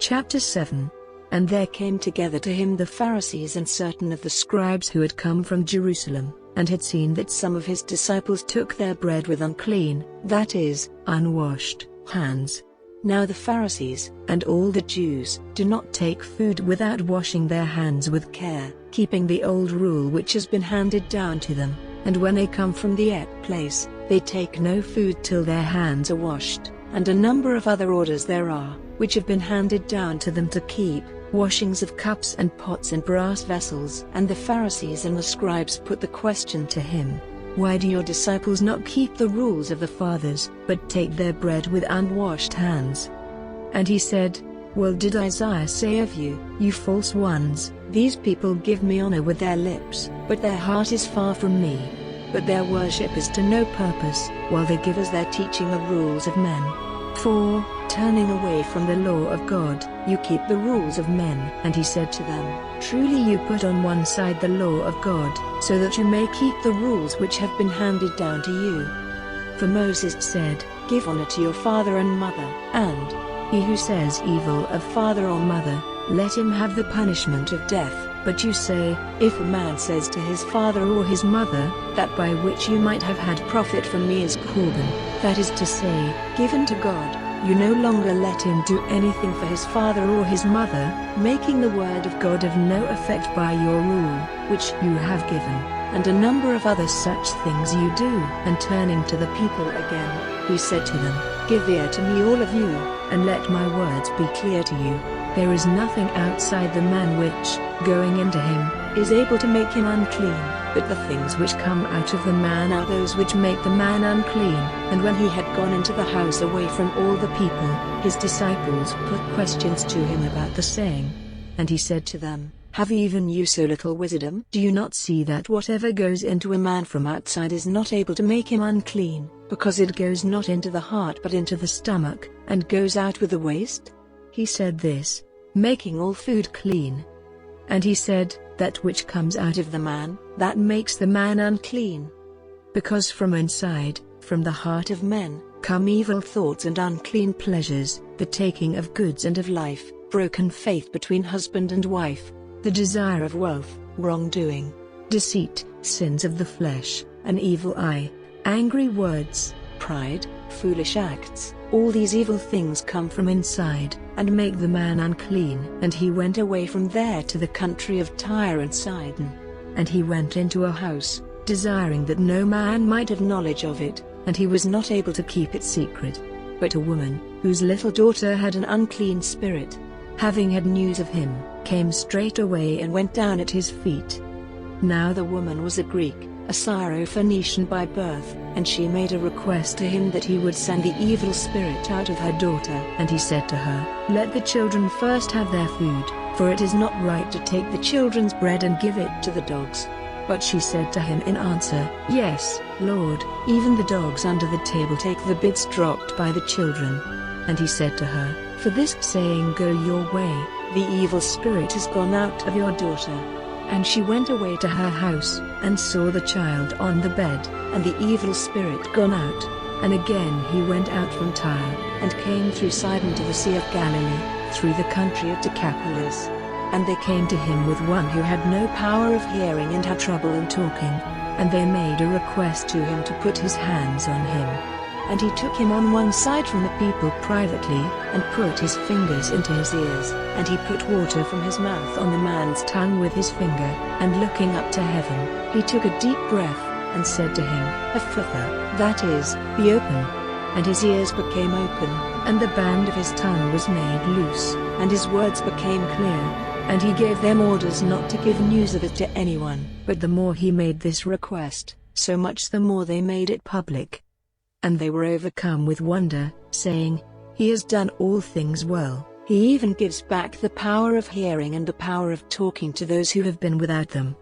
Chapter 7. And there came together to him the Pharisees and certain of the scribes who had come from Jerusalem, and had seen that some of his disciples took their bread with unclean, that is, unwashed, hands. Now the Pharisees, and all the Jews, do not take food without washing their hands with care, keeping the old rule which has been handed down to them, and when they come from the eat place, they take no food till their hands are washed, and a number of other orders there are, which have been handed down to them to keep, washings of cups and pots and brass vessels. And the Pharisees and the scribes put the question to him, Why do your disciples not keep the rules of the fathers, but take their bread with unwashed hands? And he said, Well, did Isaiah say of you, you false ones, these people give me honor with their lips, but their heart is far from me. But their worship is to no purpose, while they give as their teaching the rules of men. For, turning away from the law of God, you keep the rules of men. And he said to them, Truly you put on one side the law of God, so that you may keep the rules which have been handed down to you. For Moses said, Give honor to your father and mother, and he who says evil of father or mother, let him have the punishment of death. But you say, If a man says to his father or his mother, That by which you might have had profit from me is Corban, that is to say, given to God, you no longer let him do anything for his father or his mother, making the word of God of no effect by your rule, which you have given, and a number of other such things you do. And turning to the people again, he said to them, Give ear to me all of you, and let my words be clear to you. There is nothing outside the man which, going into him, is able to make him unclean, but the things which come out of the man are those which make the man unclean. And when he had gone into the house away from all the people, his disciples put questions to him about the saying. And he said to them, Have even you so little wisdom? Do you not see that whatever goes into a man from outside is not able to make him unclean, because it goes not into the heart but into the stomach, and goes out with the waste? He said this, making all food clean. And he said, That which comes out of the man, that makes the man unclean. Because from inside, from the heart of men, come evil thoughts and unclean pleasures, the taking of goods and of life, broken faith between husband and wife, the desire of wealth, wrongdoing, deceit, sins of the flesh, an evil eye, angry words, pride, foolish acts. All these evil things come from inside, and make the man unclean. And he went away from there to the country of Tyre and Sidon. And he went into a house, desiring that no man might have knowledge of it, and he was not able to keep it secret. But a woman, whose little daughter had an unclean spirit, having had news of him, came straightway and went down at his feet. Now the woman was a Greek, a Syrophoenician by birth, and she made a request to him that he would send the evil spirit out of her daughter. And he said to her, Let the children first have their food, for it is not right to take the children's bread and give it to the dogs. But she said to him in answer, Yes, Lord, even the dogs under the table take the bits dropped by the children. And he said to her, For this saying go your way, the evil spirit has gone out of your daughter. And she went away to her house, and saw the child on the bed, and the evil spirit gone out. And again he went out from Tyre, and came through Sidon to the Sea of Galilee, through the country of Decapolis. And they came to him with one who had no power of hearing and had trouble in talking. And they made a request to him to put his hands on him. And he took him on one side from the people privately, and put his fingers into his ears, and he put water from his mouth on the man's tongue with his finger, and looking up to heaven, he took a deep breath, and said to him, Ephphatha, that is, be open. And his ears became open, and the band of his tongue was made loose, and his words became clear. And he gave them orders not to give news of it to anyone. But the more he made this request, so much the more they made it public. And they were overcome with wonder, saying, He has done all things well. He even gives back the power of hearing and the power of talking to those who have been without them.